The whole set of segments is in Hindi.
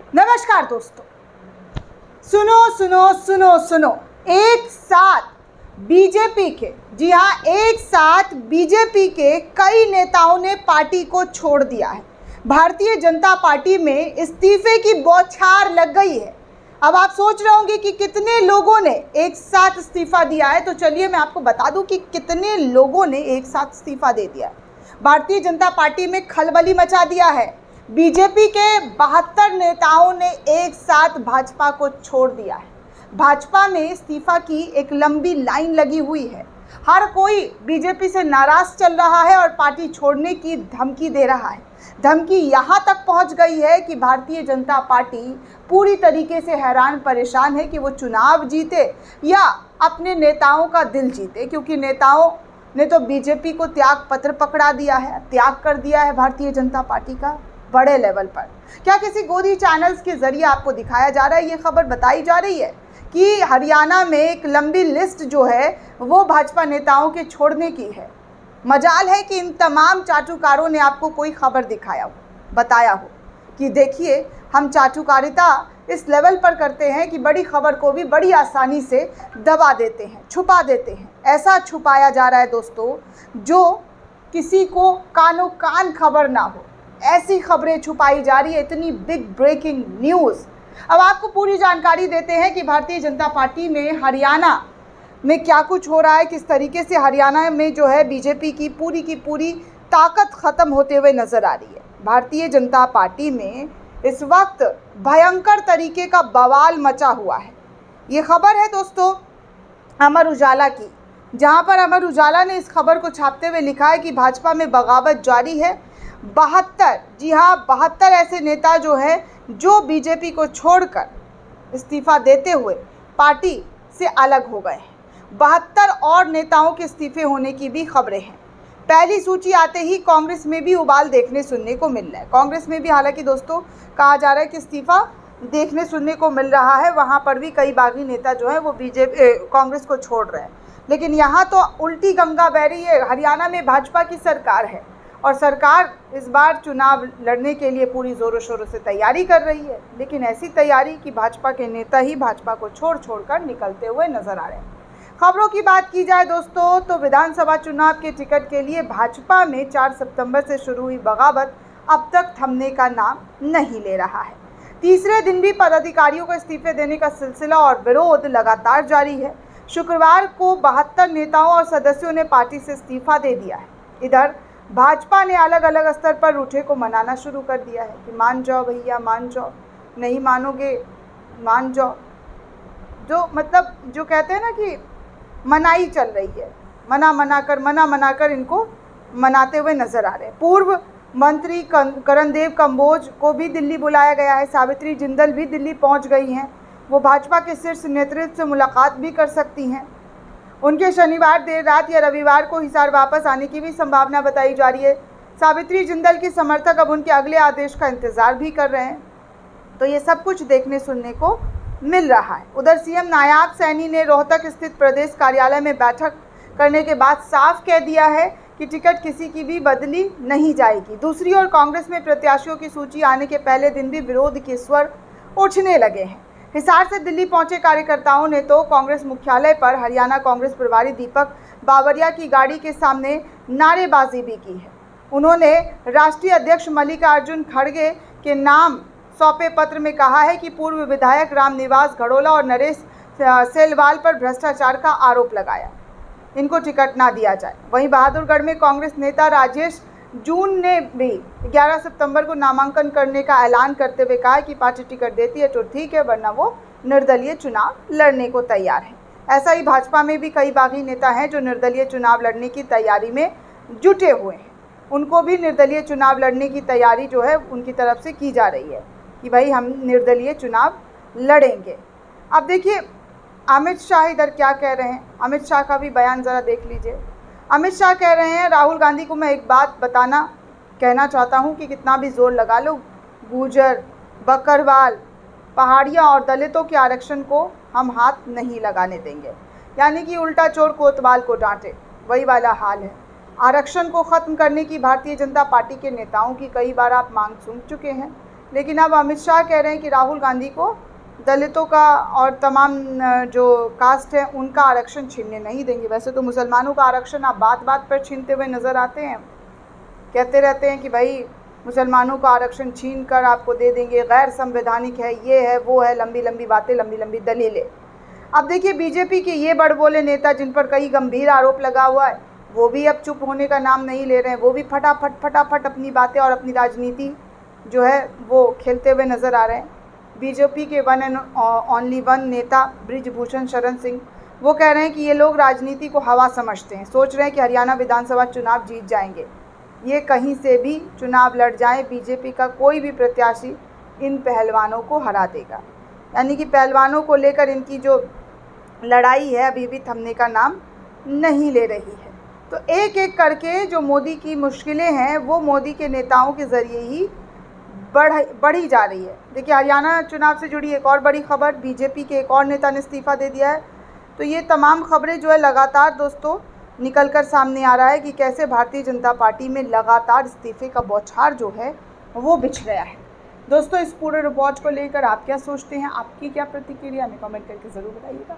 नमस्कार दोस्तों, सुनो सुनो सुनो सुनो, एक साथ बीजेपी के, जी हाँ, एक साथ बीजेपी के कई नेताओं ने पार्टी को छोड़ दिया है। भारतीय जनता पार्टी में इस्तीफे की बौछार लग गई है। अब आप सोच रहे होंगे कि कितने लोगों ने एक साथ इस्तीफा दिया है, तो चलिए मैं आपको बता दूं कि कितने लोगों ने एक साथ इस्तीफा दे दिया है। भारतीय जनता पार्टी में खलबली मचा दिया है। बीजेपी के 72 नेताओं ने एक साथ भाजपा को छोड़ दिया है। भाजपा में इस्तीफा की एक लंबी लाइन लगी हुई है। हर कोई बीजेपी से नाराज चल रहा है और पार्टी छोड़ने की धमकी दे रहा है। धमकी यहाँ तक पहुँच गई है कि भारतीय जनता पार्टी पूरी तरीके से हैरान परेशान है कि वो चुनाव जीते या अपने नेताओं का दिल जीते, क्योंकि नेताओं ने तो बीजेपी को त्याग पत्र पकड़ा दिया है, त्याग कर दिया है भारतीय जनता पार्टी का बड़े लेवल पर। क्या किसी गोदी चैनल्स के जरिए आपको दिखाया जा रहा है, ये खबर बताई जा रही है कि हरियाणा में एक लंबी लिस्ट जो है वो भाजपा नेताओं के छोड़ने की है। मजाल है कि इन तमाम चाटुकारों ने आपको कोई खबर दिखाया हो, बताया हो कि देखिए हम चाटुकारिता इस लेवल पर करते हैं कि बड़ी खबर को भी बड़ी आसानी से दबा देते हैं, छुपा देते हैं। ऐसा छुपाया जा रहा है दोस्तों जो किसी को कानो कान खबर ना हो, ऐसी खबरें छुपाई जा रही है। इतनी बिग ब्रेकिंग न्यूज़। अब आपको पूरी जानकारी देते हैं कि भारतीय जनता पार्टी में हरियाणा में क्या कुछ हो रहा है, किस तरीके से हरियाणा में जो है बीजेपी की पूरी ताकत ख़त्म होते हुए नज़र आ रही है। भारतीय जनता पार्टी में इस वक्त भयंकर तरीके का बवाल मचा हुआ है। ये खबर है दोस्तों अमर उजाला की, जहां पर अमर उजाला ने इस खबर को छापते हुए लिखा है कि भाजपा में बगावत जारी है। 72, जी हाँ, 72 ऐसे नेता जो है जो बीजेपी को छोड़कर इस्तीफा देते हुए पार्टी से अलग हो गए हैं। 72 और नेताओं के इस्तीफे होने की भी खबरें हैं। पहली सूची आते ही कांग्रेस में भी उबाल देखने सुनने को मिल रहा है। कांग्रेस में भी हालांकि दोस्तों कहा जा रहा है कि इस्तीफा देखने सुनने को मिल रहा है, वहाँ पर भी कई बागी नेता जो है वो बीजेपी कांग्रेस को छोड़ रहे हैं। लेकिन यहाँ तो उल्टी गंगा बह रही है। हरियाणा में भाजपा की सरकार है और सरकार इस बार चुनाव लड़ने के लिए पूरी ज़ोरों शोरों से तैयारी कर रही है, लेकिन ऐसी तैयारी कि भाजपा के नेता ही भाजपा को छोड़ निकलते हुए नजर आ रहे हैं। खबरों की बात की जाए दोस्तों तो विधानसभा चुनाव के टिकट के लिए भाजपा में 4 सितंबर से शुरू हुई बगावत अब तक थमने का नाम नहीं ले रहा है। तीसरे दिन भी पदाधिकारियों को इस्तीफे देने का सिलसिला और विरोध लगातार जारी है। शुक्रवार को 72 नेताओं और सदस्यों ने पार्टी से इस्तीफा दे दिया है। इधर भाजपा ने अलग अलग स्तर पर रूठे को मनाना शुरू कर दिया है कि मान जाओ भैया, मान जाओ, नहीं मानोगे मान जाओ। जो कहते हैं ना कि मनाई चल रही है, मना कर इनको मनाते हुए नजर आ रहे हैं। पूर्व मंत्री करणदेव कंबोज को भी दिल्ली बुलाया गया है। सावित्री जिंदल भी दिल्ली पहुंच गई हैं। वो भाजपा के शीर्ष नेतृत्व से मुलाकात भी कर सकती हैं। उनके शनिवार देर रात या रविवार को हिसार वापस आने की भी संभावना बताई जा रही है। सावित्री जिंदल की समर्थक अब उनके अगले आदेश का इंतजार भी कर रहे हैं। तो ये सब कुछ देखने सुनने को मिल रहा है। उधर सीएम नायाब सैनी ने रोहतक स्थित प्रदेश कार्यालय में बैठक करने के बाद साफ कह दिया है कि टिकट किसी की भी बदली नहीं जाएगी। दूसरी ओर कांग्रेस में प्रत्याशियों की सूची आने के पहले दिन भी विरोध के स्वर उठने लगे हैं। हिसार से दिल्ली पहुंचे कार्यकर्ताओं ने तो कांग्रेस मुख्यालय पर हरियाणा कांग्रेस प्रभारी दीपक बावरिया की गाड़ी के सामने नारेबाजी भी की है। उन्होंने राष्ट्रीय अध्यक्ष मल्लिकार्जुन खड़गे के नाम सौंपे पत्र में कहा है कि पूर्व विधायक रामनिवास गढ़ोला और नरेश सेलवाल पर भ्रष्टाचार का आरोप लगाया, इनको टिकट ना दिया जाए। वहीं बहादुरगढ़ में कांग्रेस नेता राजेश जून ने भी 11 सितंबर को नामांकन करने का ऐलान करते हुए कहा कि पार्टी टिकट देती है तो ठीक है, वरना वो निर्दलीय चुनाव लड़ने को तैयार है। ऐसा ही भाजपा में भी कई बागी नेता हैं जो निर्दलीय चुनाव लड़ने की तैयारी में जुटे हुए हैं। उनको भी निर्दलीय चुनाव लड़ने की तैयारी जो है उनकी तरफ से की जा रही है कि भाई हम निर्दलीय चुनाव लड़ेंगे। अब देखिए अमित शाह इधर क्या कह रहे हैं। अमित शाह का भी बयान ज़रा देख लीजिए। अमित शाह कह रहे हैं, राहुल गांधी को मैं एक बात कहना चाहता हूं कि कितना भी जोर लगा लो, गुर्जर, बकरवाल, पहाड़ियां और दलितों के आरक्षण को हम हाथ नहीं लगाने देंगे। यानी कि उल्टा चोर कोतवाल को डांटे, वही वाला हाल है। आरक्षण को ख़त्म करने की भारतीय जनता पार्टी के नेताओं की कई बार आप मांग सुन चुके हैं, लेकिन अब अमित शाह कह रहे हैं कि राहुल गांधी को दलितों का और तमाम जो कास्ट है उनका आरक्षण छीनने नहीं देंगे। वैसे तो मुसलमानों का आरक्षण आप बात बात पर छीनते हुए नज़र आते हैं, कहते रहते हैं कि भाई मुसलमानों का आरक्षण छीन कर आपको दे देंगे, गैर संवैधानिक है, ये है वो है, लंबी लंबी बातें, लंबी लंबी दलीलें। अब देखिए बीजेपी के ये बड़बोले नेता जिन पर कई गंभीर आरोप लगा हुआ है, वो भी अब चुप होने का नाम नहीं ले रहे हैं। वो भी फटाफट अपनी बातें और अपनी राजनीति जो है वो खेलते हुए नज़र आ रहे हैं। बीजेपी के वन एंड ओनली वन नेता बृजभूषण शरण सिंह वो कह रहे हैं कि ये लोग राजनीति को हवा समझते हैं, सोच रहे हैं कि हरियाणा विधानसभा चुनाव जीत जाएंगे। ये कहीं से भी चुनाव लड़ जाएं, बीजेपी का कोई भी प्रत्याशी इन पहलवानों को हरा देगा। यानी कि पहलवानों को लेकर इनकी जो लड़ाई है अभी भी थमने का नाम नहीं ले रही है। तो एक एक करके जो मोदी की मुश्किलें हैं वो मोदी के नेताओं के ज़रिए ही बढ़ी जा रही है। देखिए हरियाणा चुनाव से जुड़ी एक और बड़ी खबर, बीजेपी के एक और नेता ने इस्तीफ़ा दे दिया है। तो ये तमाम खबरें जो है लगातार दोस्तों निकल कर सामने आ रहा है कि कैसे भारतीय जनता पार्टी में लगातार इस्तीफ़े का बौछार जो है वो बिछ रहा है। दोस्तों इस पूरे रिपोर्ट को लेकर आप क्या सोचते हैं, आपकी क्या प्रतिक्रिया, हमें कमेंट करके ज़रूर बताइएगा।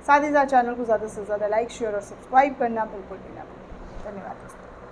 साथ ही साथ चैनल को ज़्यादा से ज़्यादा लाइक, शेयर और सब्सक्राइब करना बिल्कुल भी ना भूलें। धन्यवाद दोस्तों।